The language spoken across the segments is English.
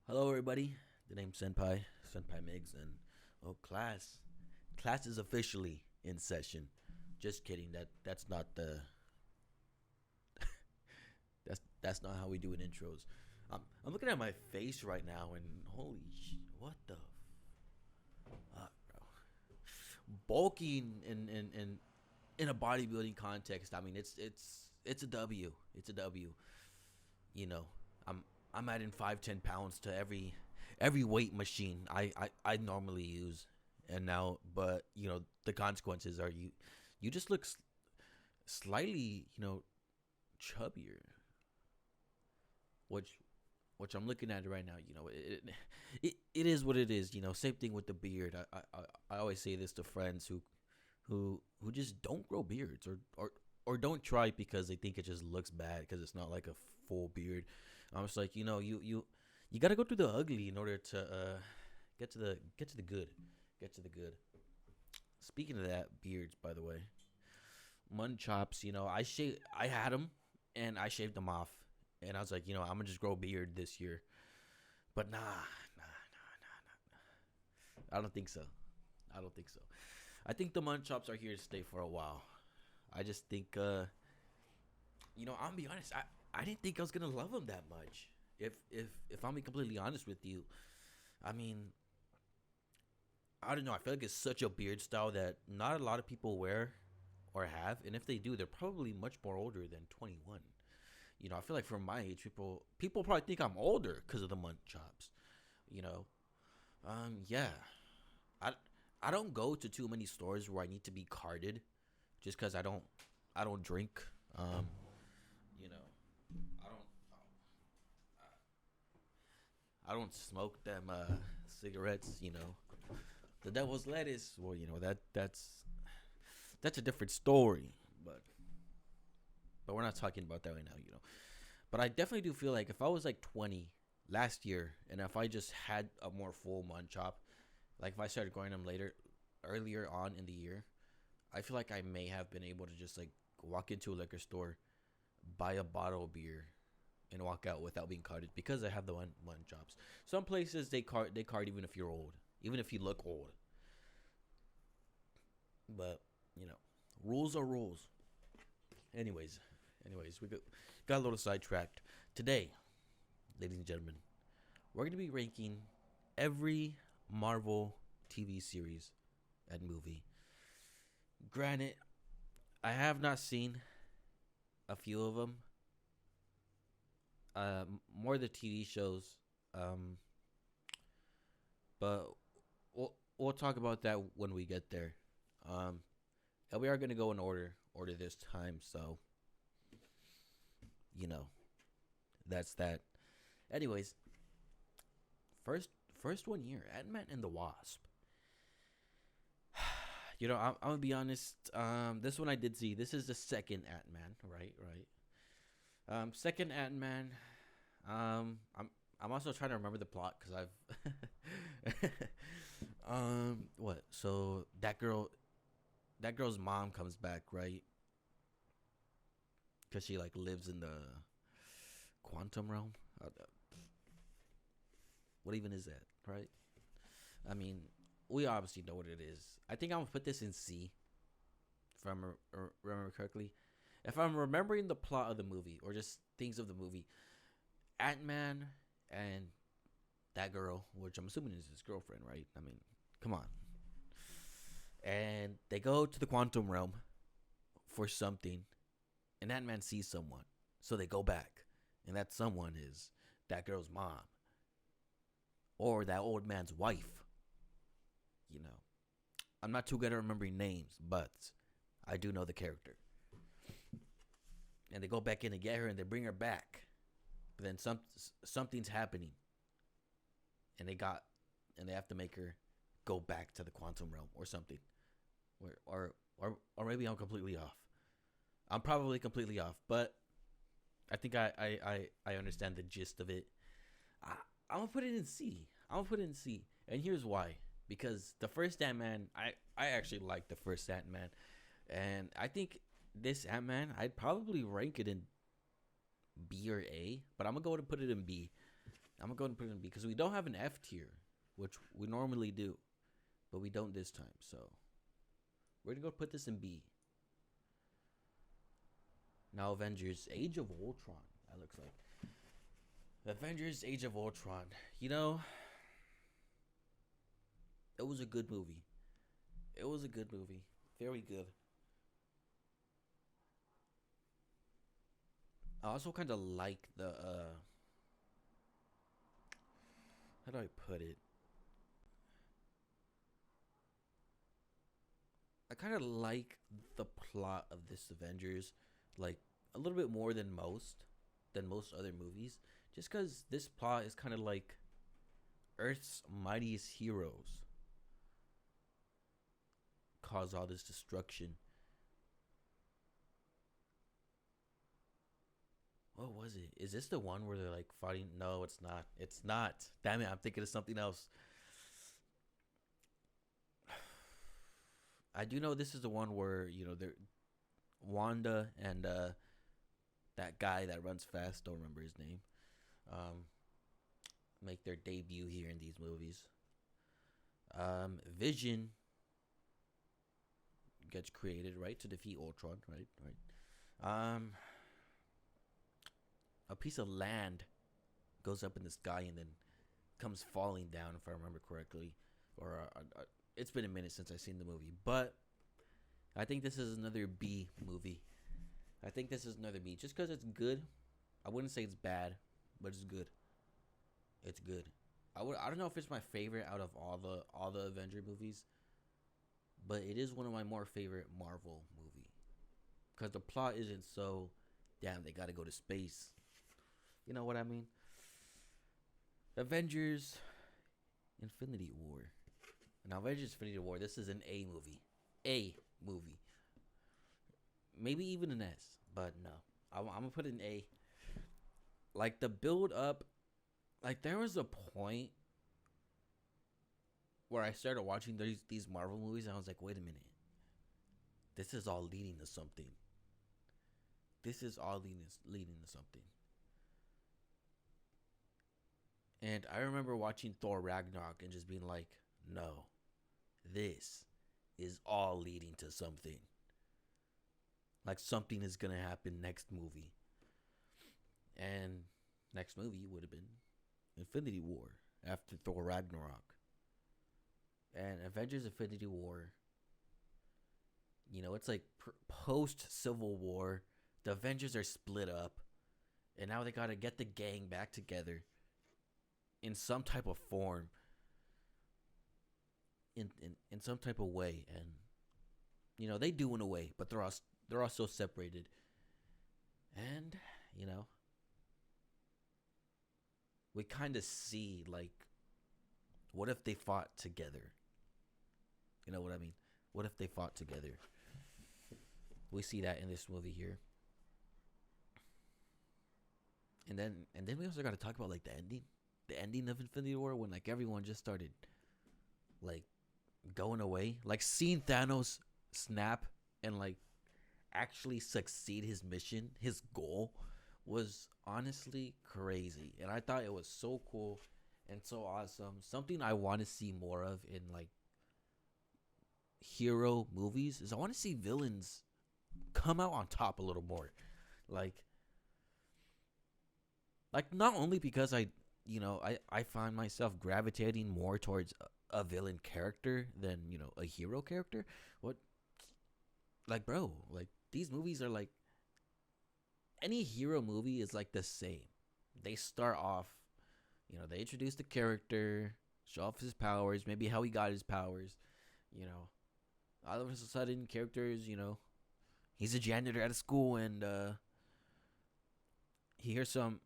Hello, everybody. The name's Senpai Migs, and class is officially in session. Just kidding. That's not the that's not how we do it intros. I'm looking at my face right now, and what the bro? Bulking in a bodybuilding context. I mean, it's a W. It's a W. You know, I'm I'm adding 5-10 pounds to every weight machine I normally use, and now, but the consequences are you just look slightly chubbier, which I'm looking at it right now. It is what it is. Same thing with the beard. I always say this to friends who just don't grow beards, or don't try because they think it just looks bad because it's not like a full beard. I'm just like, you got to go through the ugly in order to get to the good. Get to the good. Speaking of that, beards, by the way, mutton chops. I had them and I shaved them off, and I was like, I'm gonna just grow a beard this year. But nah. I don't think so. I don't think so. I think the mutton chops are here to stay for a while. I just think, I'm gonna be honest. I didn't think I was gonna love them that much. If I'm being completely honest with you, I mean, I don't know. I feel like it's such a beard style that not a lot of people wear or have, and if they do, they're probably much more older than 21. I feel like from my age, people probably think I'm older because of the mutton chops. You know, yeah. I I don't go to too many stores where I need to be carded, just because I don't drink. You know, I don't I don't smoke them cigarettes. The devil's lettuce. Well, that's a different story. But we're not talking about that right now. But I definitely do feel like if I was like 20 last year, and if I just had a more full munch chop, like if I started growing them earlier on in the year, I feel like I may have been able to just like walk into a liquor store, buy a bottle of beer, and walk out without being carded because I have the one chops. Some places they card even if you're old, even if you look old. But you know, rules are rules. Anyways, we got a little sidetracked today, ladies and gentlemen. We're gonna be ranking every Marvel TV series and movie. Granted, I have not seen a few of them. More the TV shows. Um, but we'll talk about that when we get there. Um, and we are gonna go in order this time. So you know that's that. Anyways, first one here, Ant Man and the Wasp. I'm gonna be honest. This one I did see. This is the second Ant Man, right? Right. Second Ant Man. I'm also trying to remember the plot because I've. What? So that girl's mom comes back, right? Because she like lives in the quantum realm. What even is that, right? I mean, we obviously know what it is. I think I'm gonna put this in C, if I remember correctly. If I'm remembering the plot of the movie or just things of the movie, Ant Man and that girl, which I'm assuming is his girlfriend, right? I mean, come on. And they go to the quantum realm for something, and Ant Man sees someone, so they go back, and that someone is that girl's mom or that old man's wife. You know, I'm not too good at remembering names, but I do know the character. And they go back in to get her, and they bring her back, but then something's happening, and they have to make her go back to the quantum realm or something, or maybe I'm completely off. I'm probably completely off, but I think I understand the gist of it. I, I'm gonna put it in C. I'm gonna put it in C, and here's why. Because the first Ant Man, I actually like the first Ant Man, and I think this Ant Man, I'd probably rank it in B or A, but I'm gonna go and put it in B. I'm gonna go and put it in B because we don't have an F tier, which we normally do, but we don't this time. So we're gonna go put this in B. Now Avengers: Age of Ultron. That looks like Avengers: Age of Ultron. You know, it was a good movie. It was a good movie. Very good. I also kind of like the how do I put it? I kind of like the plot of this Avengers, like a little bit more than most other movies, just because this plot is kind of like Earth's mightiest heroes cause all this destruction. What was it? Is this the one where they're like fighting? No, it's not. It's not. Damn it! I'm thinking of something else. I do know this is the one where they're Wanda and that guy that runs fast. Don't remember his name. Um, make their debut here in these movies. Vision gets created right to defeat Ultron. Right. A piece of land goes up in the sky and then comes falling down, if I remember correctly. Or it's been a minute since I've seen the movie, but I think this is another B movie. I think this is another B, just because it's good. I wouldn't say it's bad, but it's good. It's good. I don't know if it's my favorite out of all the Avenger movies, but it is one of my more favorite Marvel movie because the plot isn't so damn they got to go to space. You know what I mean? Avengers Infinity War. Now, Avengers Infinity War, this is an A movie. A movie. Maybe even an S, but no. I'm going to put an A. Like, the build up, like, there was a point where I started watching these Marvel movies, and I was like, wait a minute. This is all leading to something. This is all leading to something. And I remember watching Thor Ragnarok and just being like, no, this is all leading to something. Like something is going to happen next movie. And next movie would have been Infinity War after Thor Ragnarok. And Avengers Infinity War, it's like post Civil War. The Avengers are split up. And now they got to get the gang back together in some type of form, in some type of way, and they do in a way, but they're also separated, and we kind of see like, what if they fought together? You know what I mean? What if they fought together? We see that in this movie here, and then we also got to talk about like the ending of Infinity War when like everyone just started like going away, like seeing Thanos snap and like actually succeed his mission, his goal was honestly crazy, and I thought it was so cool and so awesome. Something I want to see more of in like hero movies is I want to see villains come out on top a little more, like not only because I find myself gravitating more towards a villain character than a hero character. What, like, bro, like these movies are like, any hero movie is like the same. They start off, they introduce the character, show off his powers, maybe how he got his powers. All of a sudden, characters, he's a janitor at a school and he hears some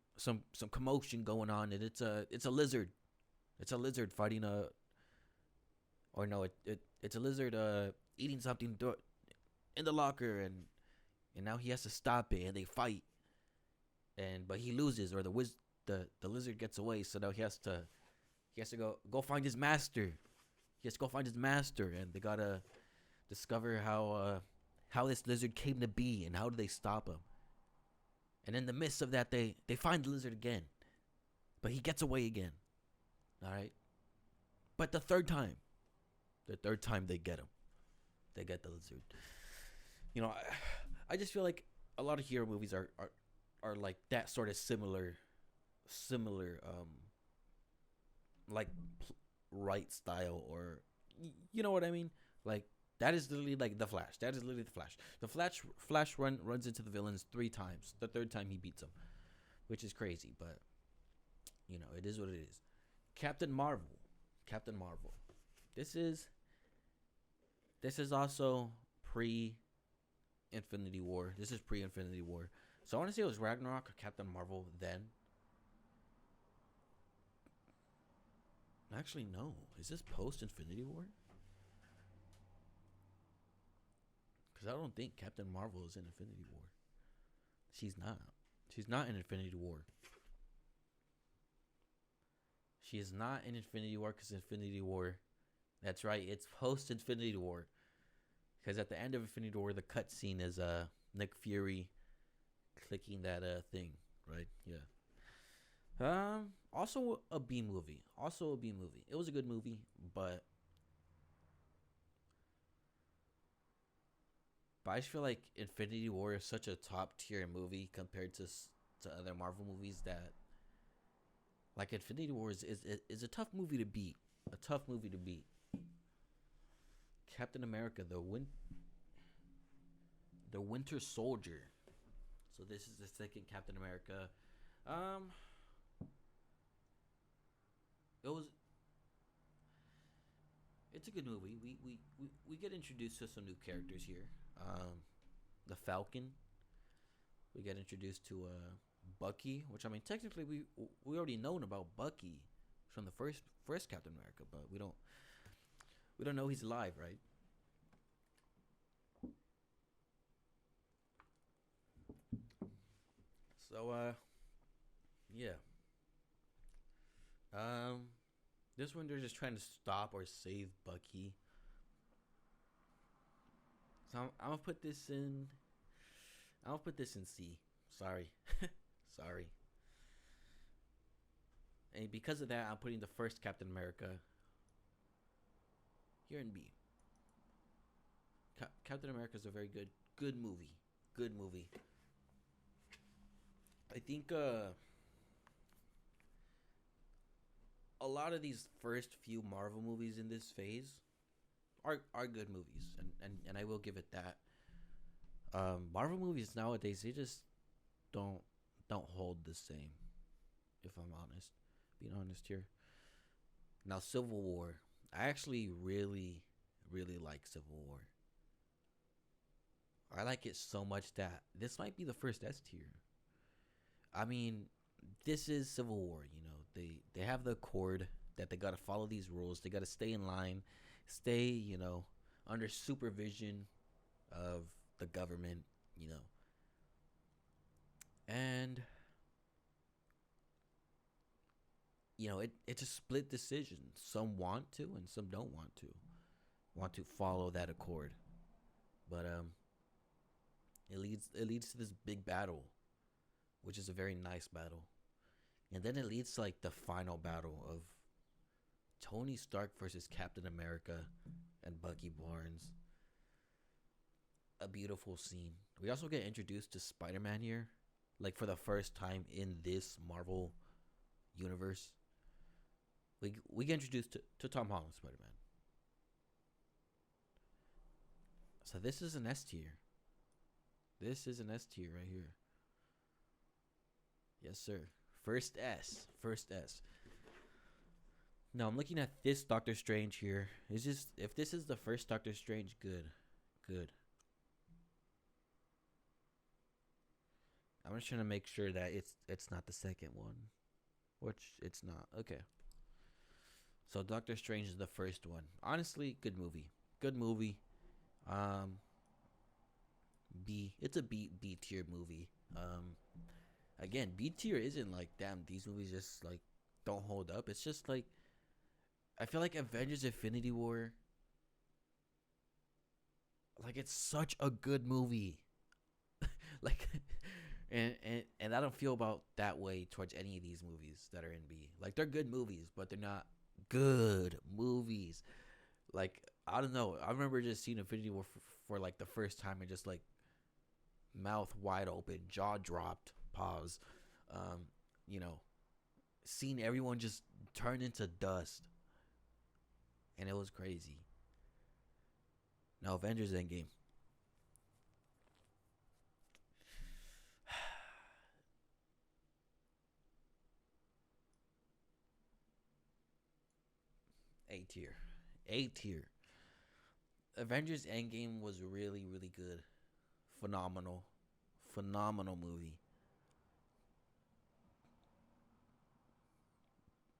commotion going on, and it's a lizard. It's a lizard fighting or no, it's a lizard eating something in the locker, and now he has to stop it, and they fight, but he loses, or the lizard gets away, so now he has to go find his master. He has to go find his master, and they gotta discover how this lizard came to be and how do they stop him. And in the midst of that, they find the lizard again. but he gets away again. All right, but the third time they get him, they get the lizard. You know, I just feel like a lot of hero movies are like that sort of similar like right style, or you know what I mean? Like that is literally like the Flash. That is literally the Flash. The Flash runs into the villains 3 times. The third time he beats them, which is crazy, but you know it is what it is. Captain Marvel. Captain Marvel. This is this is also pre Infinity War. This is pre Infinity War. So I want to say it was Ragnarok or Captain Marvel then. Actually, no. Is this post Infinity War? Because I don't think Captain Marvel is in Infinity War. She's not. She's not in Infinity War. She is not in Infinity War because Infinity War. That's right. It's post Infinity War. Because at the end of Infinity War, the cutscene is Nick Fury clicking that thing, right? Yeah. Also a B movie. Also a B movie. It was a good movie, but I just feel like Infinity War is such a top tier movie compared to other Marvel movies that like Infinity War is a tough movie to beat. A tough movie to beat. Captain America, the Winter Soldier. So this is the second Captain America. Um, it was. It's a good movie. We get introduced to some new characters here. The Falcon. We get introduced to Bucky, which I mean technically we already known about Bucky from the first Captain America, but we don't know he's alive, right? So yeah. Um this one they're just trying to stop or save Bucky. So I'm gonna put this in. I'll put this in C. Sorry, sorry. And because of that, I'm putting the first Captain America here in B. Captain America is a very good movie. Good movie. I think a lot of these first few Marvel movies in this phase are good movies, and I will give it that. Marvel movies nowadays they just don't don't hold the same. If I'm honest, being honest here. Now Civil War, I actually really like Civil War. I like it so much that this might be the first S tier. I mean, this is Civil War. You know, they have the accord that they gotta follow these rules. They gotta stay in line, stay under supervision of the government. You know, and it's a split decision. Some want to, and some don't want to follow that accord. But it leads to this big battle, which is a very nice battle, and then it leads to like the final battle of Tony Stark versus Captain America and Bucky Barnes. A beautiful scene. We also get introduced to Spider Man here, like for the first time in this Marvel universe. We get introduced to Tom Holland Spider Man. So this is an S tier. This is an S tier right here. Yes, sir. First S. First S. Now I'm looking at this Doctor Strange here. It's just if this is the first Doctor Strange, good. Good. I'm just trying to make sure that it's not the second one. Which it's not. Okay. So Doctor Strange is the first one. Honestly, good movie. Good movie. Um B. It's a B tier movie. Again, B tier isn't like damn these movies just like don't hold up. It's just like I feel like Avengers Infinity War like it's such a good movie. like And I don't feel about that way towards any of these movies that are in B. Like they're good movies, but they're not good movies. Like I don't know. I remember just seeing Infinity War for like the first time and just like mouth wide open, jaw dropped, pause. Um, you know, seeing everyone just turn into dust, and it was crazy. Now Avengers Endgame. A tier. A tier. Avengers Endgame was really, really good. Phenomenal. Phenomenal movie.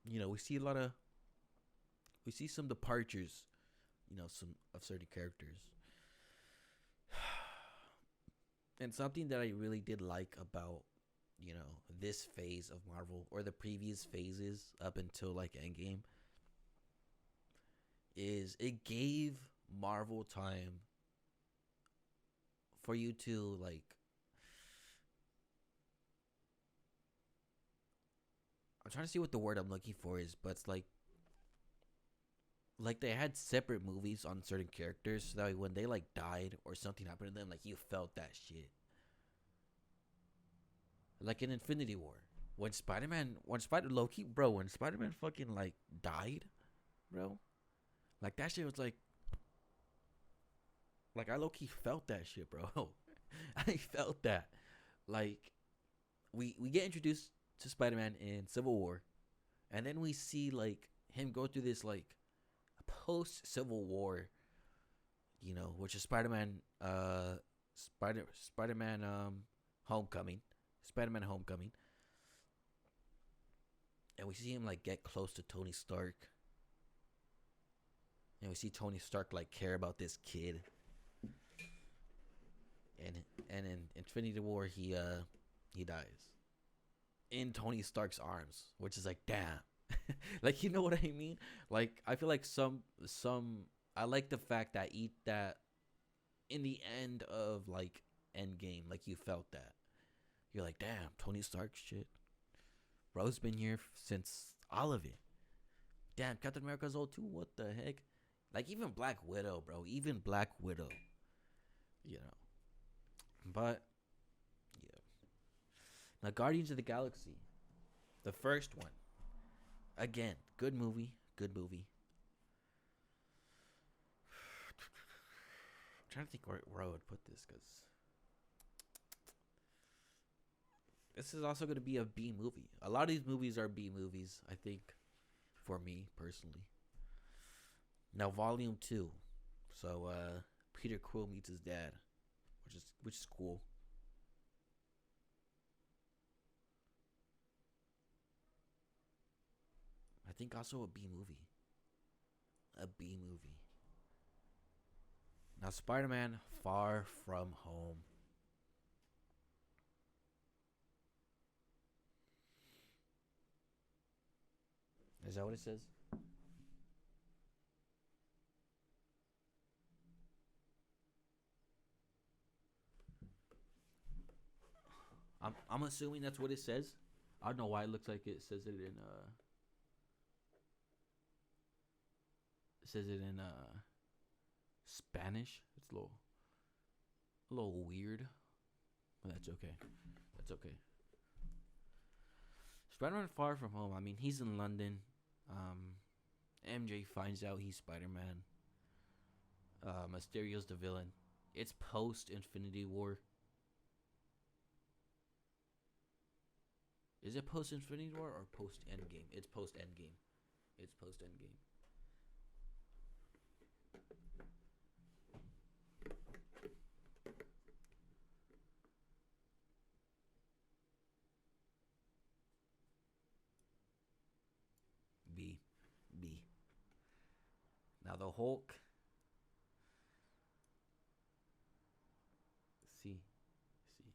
We see a lot of we see some departures, some of certain characters. And something that I really did like about, this phase of Marvel or the previous phases up until like Endgame is it gave Marvel time for you to like I'm trying to see what the word I'm looking for is, but it's like they had separate movies on certain characters so that way when they like died or something happened to them, like you felt that shit. Like in Infinity War. When Spider Loki, bro, when Spider Man fucking like died, bro, like that shit was like I low key felt that shit, bro. I felt that. Like we get introduced to Spider Man in Civil War, and then we see like him go through this like post Civil War, which is Spider Man Homecoming, Spider Man Homecoming, and we see him like get close to Tony Stark, and we see Tony Stark like care about this kid, and in Infinity War he dies in Tony Stark's arms, which is like damn. Like you know what I mean? Like I feel like some I like the fact that eat that in the end of like Endgame, like you felt that. You're like, damn, Tony Stark shit. Bro's been here since all of it. Damn, Captain America's old too. What the heck? Like even Black Widow, bro. Even Black Widow. You know. But yeah. Now Guardians of the Galaxy. The first one. Again, good movie. Good movie. I'm trying to think where I would put this because this is also going to be a B movie. A lot of these movies are B movies, I think, for me personally. Now, Volume 2. So, Peter Quill meets his dad, which is cool. I think also a B movie. A B movie. Now, Spider Man Far From Home. Is that what it says? I'm assuming that's what it says. I don't know why it looks like it says it in Spanish. It's a little weird, but that's okay. That's okay. Spider-Man Far From Home. I mean, he's in London. Um, MJ finds out he's Spider-Man. Mysterio's the villain. It's post Infinity War. Is it post Infinity War or post Endgame? It's post Endgame. It's post Endgame. B. B. Now the Hulk. C. C.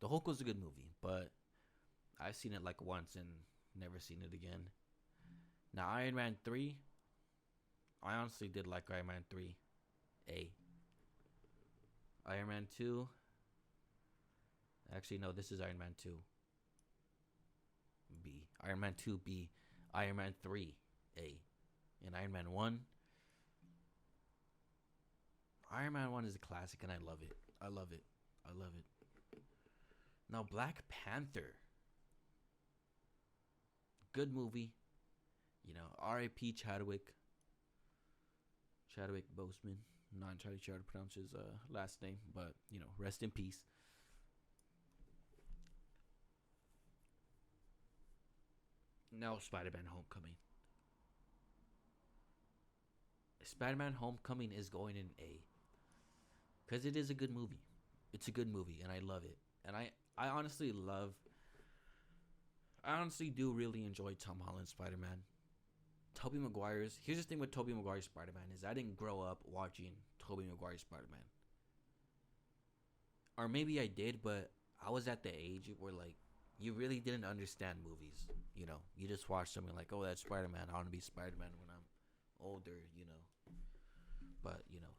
The Hulk was a good movie, but I've seen it like once and never seen it again. Now Iron Man 3. I honestly did like Iron Man 3. A. Iron Man 2. Actually, no, this is Iron Man 2 B. Iron Man 2 B. Iron Man 3 A. And Iron Man 1. Iron Man 1 is a classic and I love it. I love it. I love it. Now, Black Panther. Good movie. You know, R.I.P. Chadwick. Chadwick Boseman. Not entirely sure how to pronounce his last name, but, you know, rest in peace. Now, Spider Man Homecoming. Spider Man Homecoming is going in A. Because it is a good movie. It's a good movie, and I love it. And I honestly love. I honestly do really enjoy Tom Holland's Spider Man. Tobey Maguire's. Here's the thing with Tobey Maguire's Spider Man is I didn't grow up watching Tobey Maguire's Spider Man. Or maybe I did, but I was at the age where like you really didn't understand movies. You know, you just watch something like, oh, that's Spider Man. I want to be Spider Man when I'm older. You know, but you know,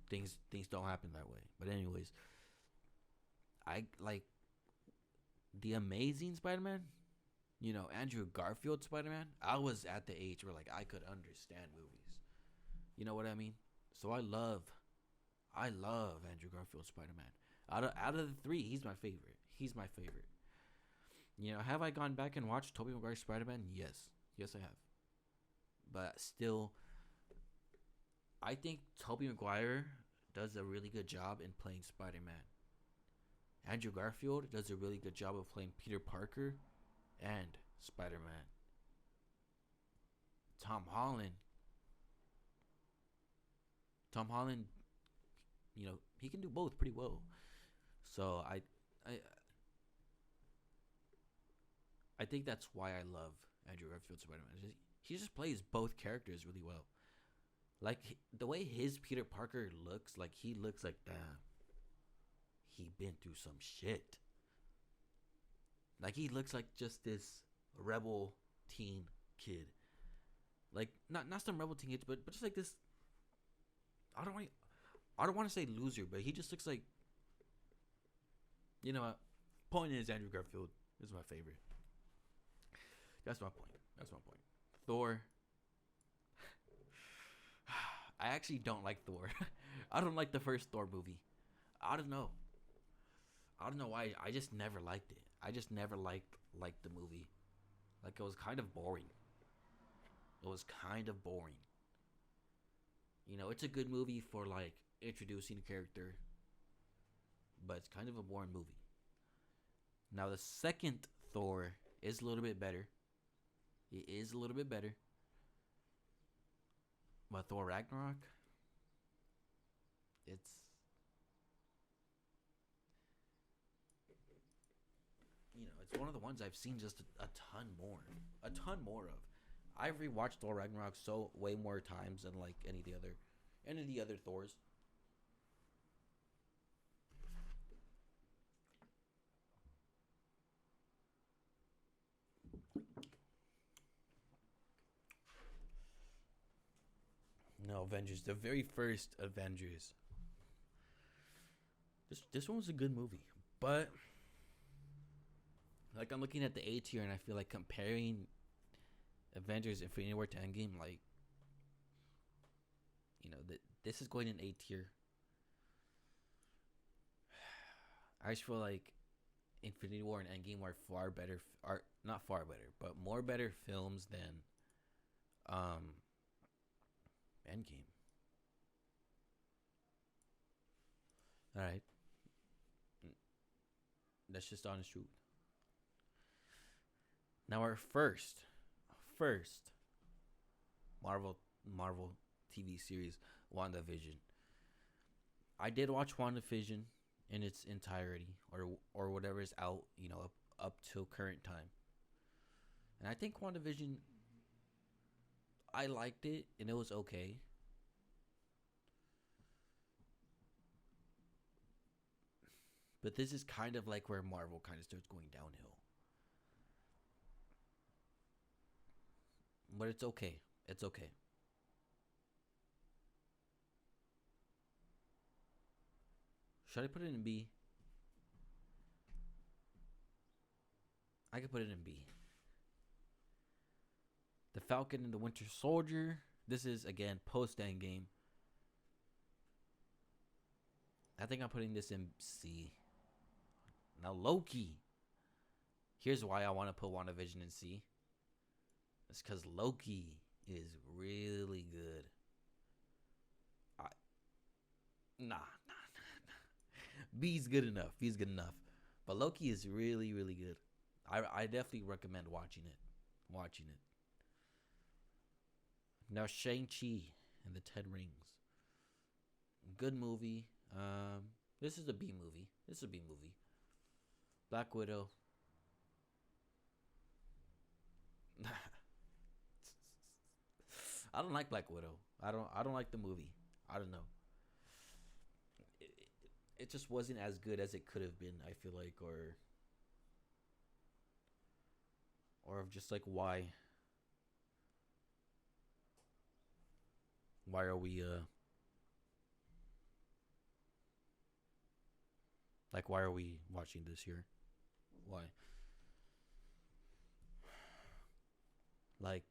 things don't happen that way. But anyways, I like the Amazing Spider Man. You know, Andrew Garfield Spider Man. I was at the age where like I could understand movies. You know what I mean? So I love Andrew Garfield Spider Man. Out of the three, he's my favorite. He's my favorite. You know, have I gone back and watched Tobey Maguire's Spider Man? Yes, yes, I have. But still, I think Tobey Maguire does a really good job in playing Spider Man. Andrew Garfield does a really good job of playing Peter Parker and Spider Man. Tom Holland, Tom Holland, you know, he can do both pretty well. So I, I think that's why I love Andrew Garfield Spider Man. He just plays both characters really well. Like the way his Peter Parker looks, like he looks like damn, he been through some shit. Like he looks like just this rebel teen kid. Like not some rebel teen kid, but just like this. I don't want I don't want to say loser, but he just looks like you know. What? Point is, Andrew Garfield is my favorite. That's my point. That's my point. Thor. I actually don't like Thor. I don't like the first Thor movie. I don't know. I don't know why. I just never liked it. I just never liked the movie. Like it was kind of boring. It was kind of boring. You know, it's a good movie for like introducing a character, but it's kind of a boring movie. Now the second Thor is a little bit better. It is a little bit better. But Thor Ragnarok, it's you know, it's one of the ones I've seen just a ton more of. I've rewatched Thor Ragnarok so way more times than like any of the other Thors. No, Avengers, the very first Avengers. This one was a good movie, but like I'm looking at the A tier and I feel like comparing Avengers Infinity War to Endgame, like you know that this is going in A tier. I just feel like Infinity War and Endgame are far better, are not far better, but more better films than um Endgame. All right, that's just honest truth. Now our first Marvel Marvel TV series, WandaVision. I did watch WandaVision in its entirety, or whatever is out, you know, up till current time. And I think WandaVision, I liked it and it was okay. But this is kind of like where Marvel kind of starts going downhill. But it's okay. It's okay. Should I put it in B? I could put it in B. The Falcon and the Winter Soldier. This is again post Endgame. I think I'm putting this in C. Now Loki. Here's why I want to put WandaVision in C. It's because Loki is really good. B's good enough. B's good enough. But Loki is really, really good. I definitely recommend watching it. Now Shang-Chi and the Ten Rings. Good movie. This is a B movie. Black Widow. I don't like Black Widow. I don't like the movie. I don't know. It just wasn't as good as it could have been, I feel like, or just like why are we like why are we watching this here? Why? Like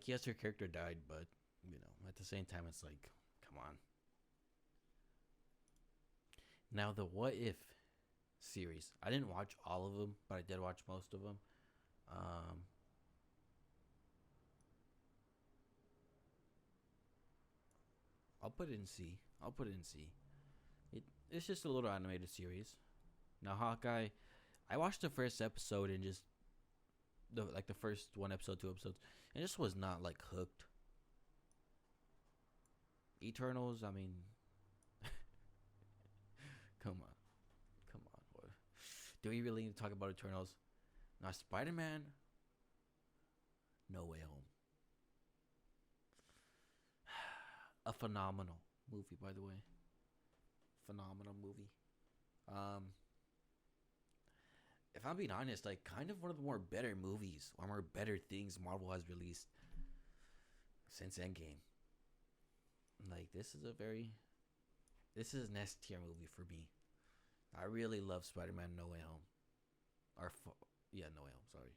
yes, her character died, but at the same time it's like, come on. Now the What If series. I didn't watch all of them, but I did watch most of them. Um, I'll put it in C. It's just a little animated series. Now Hawkeye, I watched the first episode and just the first one episode, 2 episodes, and just was not like hooked. Eternals, I mean, come on, boy. Do we really need to talk about Eternals? Now Spider-Man, No Way Home. A phenomenal movie, by the way. Phenomenal movie. If I'm being honest, like kind of one of the more better movies or more better things Marvel has released since Endgame. Like this is an S tier movie for me. I really love Spider-Man No Way Home. No Way Home. Sorry.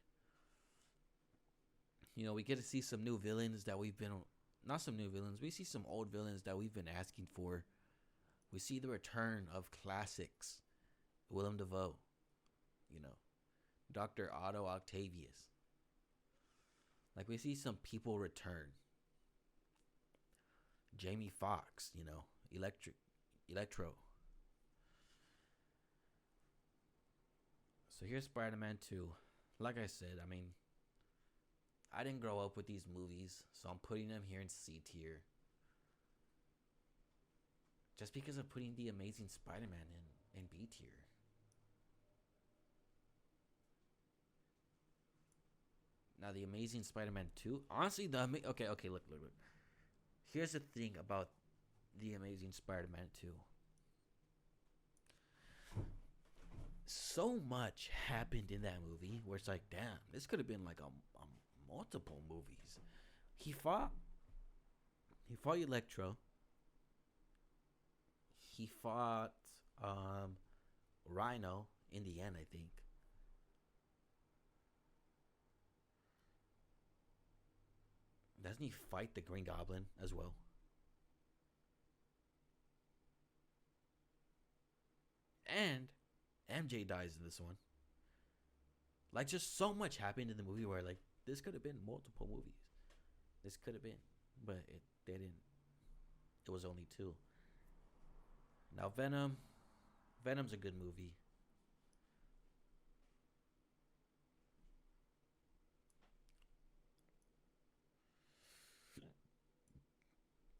We get to see some new villains that we've been not some new villains. We see some old villains that we've been asking for. We see the return of classics. Willem Dafoe. Dr. Otto Octavius. Like we see some people return. Jamie Foxx, Electro. So here's Spider-Man 2. Like I said, I mean, I didn't grow up with these movies, so I'm putting them here in C tier. Just because I'm putting The Amazing Spider-Man in B tier. Now, The Amazing Spider-Man 2. Honestly, okay, look. Here's the thing about The Amazing Spider-Man 2. So much happened in that movie where it's like, damn, this could have been like a multiple movies. He fought Electro. He fought Rhino in the end, I think. Doesn't he fight the Green Goblin as well? And MJ dies in this one. Like, just so much happened in the movie where, like, this could have been multiple movies. This could have been. But it didn't. It was only two. Now, Venom. Venom's a good movie.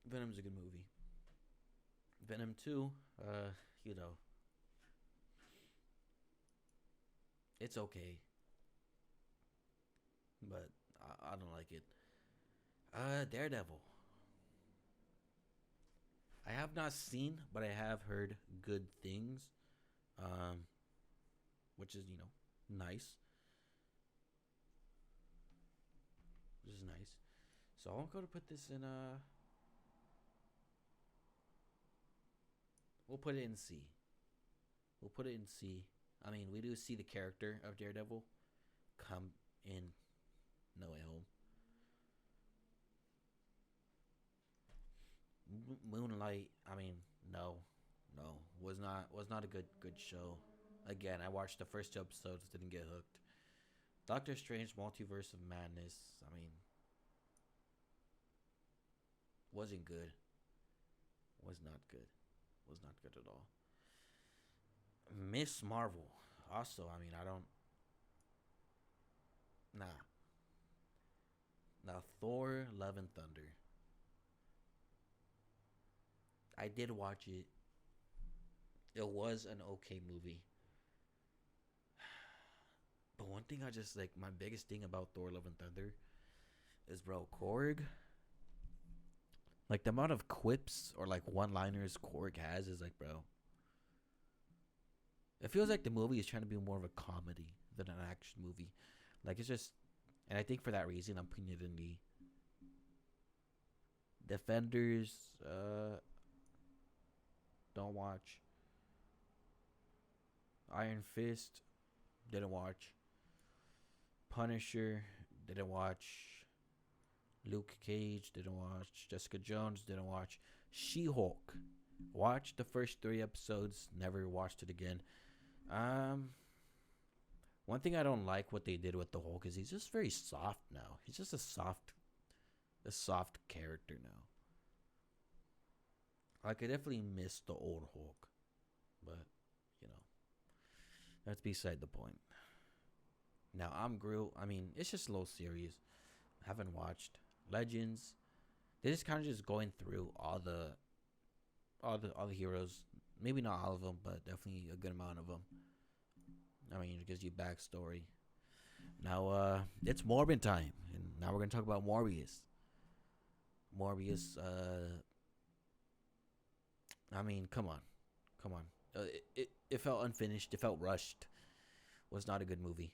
Venom's a good movie. Venom 2, you know, it's okay. But I don't like it. Daredevil. I have not seen, but I have heard good things. Um, which is, nice. Which is nice. So I'm going to put this in we'll put it in C. I mean, we do see the character of Daredevil come in No Way Home. Moonlight. I mean, no, no, was not a good show. Again, I watched the first two episodes, didn't get hooked. Doctor Strange Multiverse of Madness. I mean, wasn't good. Was not good. Was not good at all. Miss Marvel. Also, I mean, I don't. Nah. Now, Thor: Love and Thunder. I did watch it. It was an okay movie. But one thing I just like, my biggest thing about Thor: Love and Thunder is, bro, Korg. Like the amount of quips or like one-liners Korg has is like, bro. It feels like the movie is trying to be more of a comedy than an action movie. Like it's just, and I think for that reason, I'm putting it in the Defenders. Don't watch. Iron Fist. Didn't watch. Punisher. Didn't watch. Luke Cage. Didn't watch. Jessica Jones. Didn't watch. She-Hulk. Watched the first 3 episodes. Never watched it again. Um, One thing I don't like what they did with the Hulk is he's just very soft now. He's just a soft character now. I could definitely miss the old Hulk, but you know that's beside the point. Now I'm Groot. I mean, it's just a little series. I haven't watched Legends. They're just kind of just going through all the heroes. Maybe not all of them, but definitely a good amount of them. I mean, it gives you backstory. Now, it's Morbin time, and now we're gonna talk about Morbius. Morbius. I mean, come on. It felt unfinished. It felt rushed. Was not a good movie.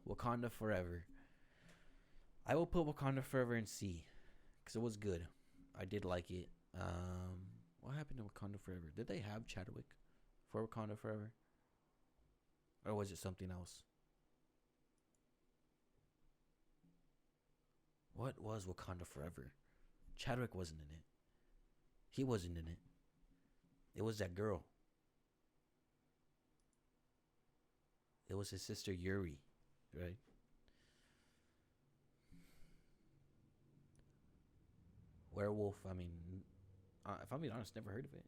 Wakanda Forever. I will put Wakanda Forever in C, because it was good. I did like it. What happened to Wakanda Forever? Did they have Chadwick for Wakanda Forever, or was it something else? What was Wakanda Forever? Chadwick wasn't in it. He wasn't in it. It was that girl. It was his sister Yuri, right? Werewolf. I mean, if I'm being honest, never heard of it.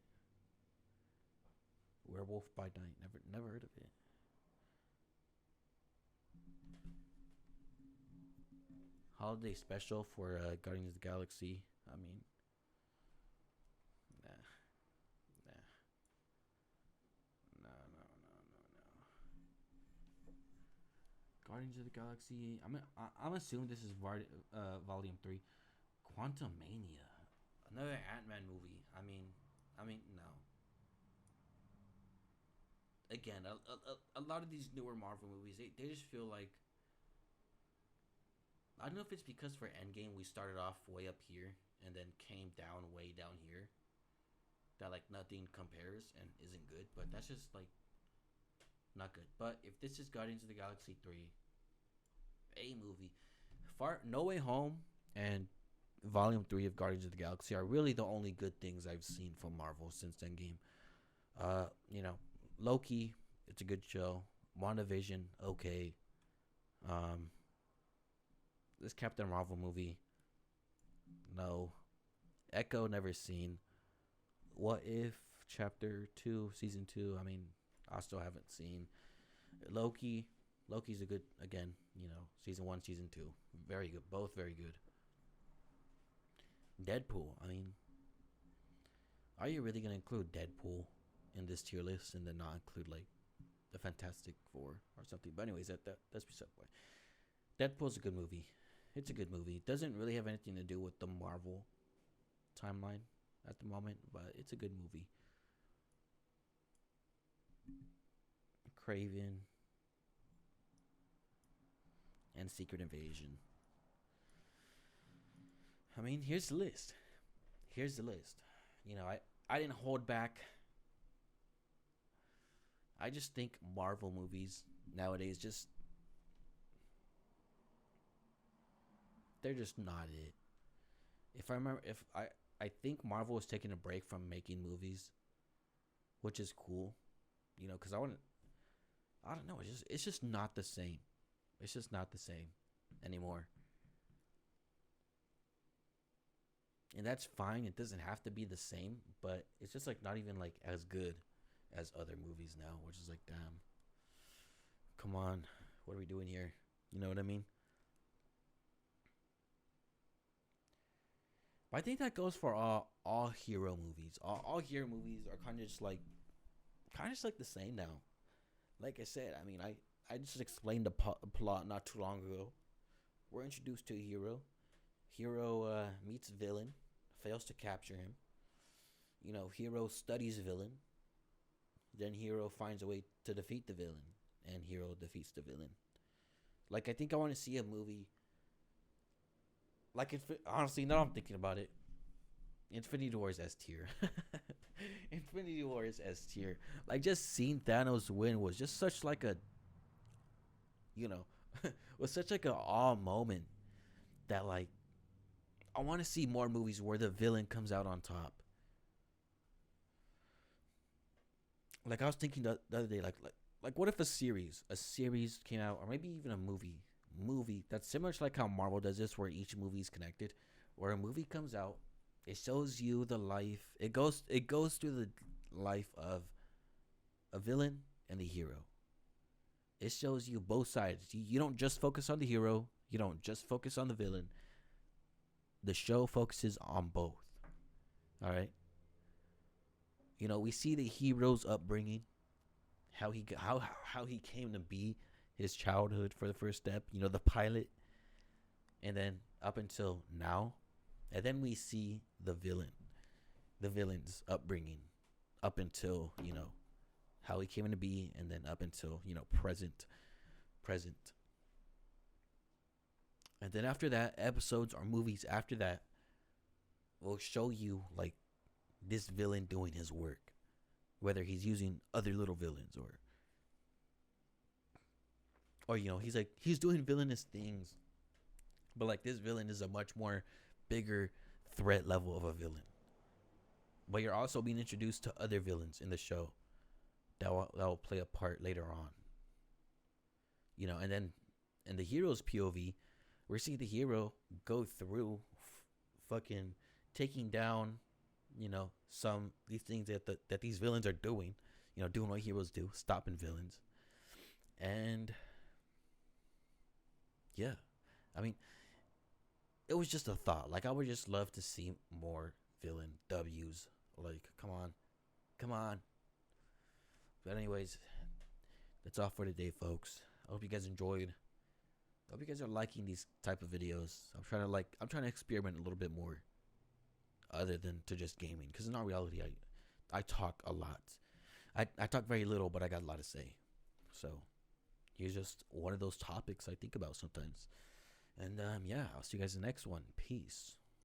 Werewolf by Night. Never heard of it. Holiday special for Guardians of the Galaxy. I mean, nah, nah, no, no, no, no, no. Guardians of the Galaxy. I'm assuming this is Volume 3. Quantum Mania. Another Ant-Man movie. I mean, no. Again, a lot of these newer Marvel movies, they just feel like, I don't know if it's because for Endgame we started off way up here and then came down way down here, that like nothing compares and isn't good, but that's just like not good. But if this is Guardians of the Galaxy 3, a movie, Far No Way Home and Volume 3 of Guardians of the Galaxy are really the only good things I've seen from Marvel since Endgame. You know, Loki, it's a good show. WandaVision, okay. Um, this Captain Marvel movie, no. Echo, never seen. What If, Chapter 2, Season 2, I mean, I still haven't seen. Loki, Loki's a good, again, Season 1, Season 2. Very good, both very good. Deadpool, I mean, are you really going to include Deadpool in this tier list and then not include, like, the Fantastic Four or something? But anyways, that's beside the point. Deadpool's a good movie. It's a good movie. It doesn't really have anything to do with the Marvel timeline at the moment, but it's a good movie. Craven and Secret Invasion. I mean, here's the list. Here's the list. I didn't hold back. I just think Marvel movies nowadays just they're just not it. If I remember, if I think Marvel was taking a break from making movies, which is cool, you know, because I don't know, it's just not the same. It's just not the same anymore, and that's fine. It doesn't have to be the same, but it's just like not even like as good as other movies now, which is like, damn, come on, what are we doing here? You know what I mean? But I think that goes for all hero movies. All hero movies are kind of just like the same now. Like I said, I mean, I just explained the plot not too long ago. We're introduced to a hero. Hero meets villain, fails to capture him. You know, hero studies villain. Then hero finds a way to defeat the villain, and hero defeats the villain. Like I think I want to see a movie. Like if honestly, now I'm thinking about it, Infinity War is S tier. Infinity War is S tier. Like just seeing Thanos win was just such like a, you know, was such like a awe moment that like I want to see more movies where the villain comes out on top. Like I was thinking the other day, like what if a series came out, or maybe even a movie that's similar to like how Marvel does this, where each movie is connected, where a movie comes out, it shows you the life, it goes through the life of a villain and the hero. It shows you both sides. You don't just focus on the hero, you don't just focus on the villain. The show focuses on both. All right. You know, we see the hero's upbringing, how he came to be, his childhood for the first step, you know, the pilot, and then up until now. And then we see the villain's upbringing up until, you know, how he came into be, and then up until, you know, present. And then after that, episodes or movies after that will show you like this villain doing his work, whether he's using other little villains, or you know, he's doing villainous things, but like this villain is a much more bigger threat level of a villain. But you're also being introduced to other villains in the show that will play a part later on. You know, and then in the hero's POV, we're seeing the hero go through fucking taking down, you know, some these things that these villains are doing, you know, doing what heroes do, stopping villains. And yeah, I mean, it was just a thought. Like I would just love to see more villain W's. Like, come on, come on. But anyways, that's all for today, folks. I hope you guys enjoyed. I hope you guys are liking these type of videos. I'm trying to experiment a little bit more, other than to just gaming. Because in all reality, I talk a lot. I talk very little, but I got a lot to say. So here's just one of those topics I think about sometimes. And yeah, I'll see you guys in the next one. Peace.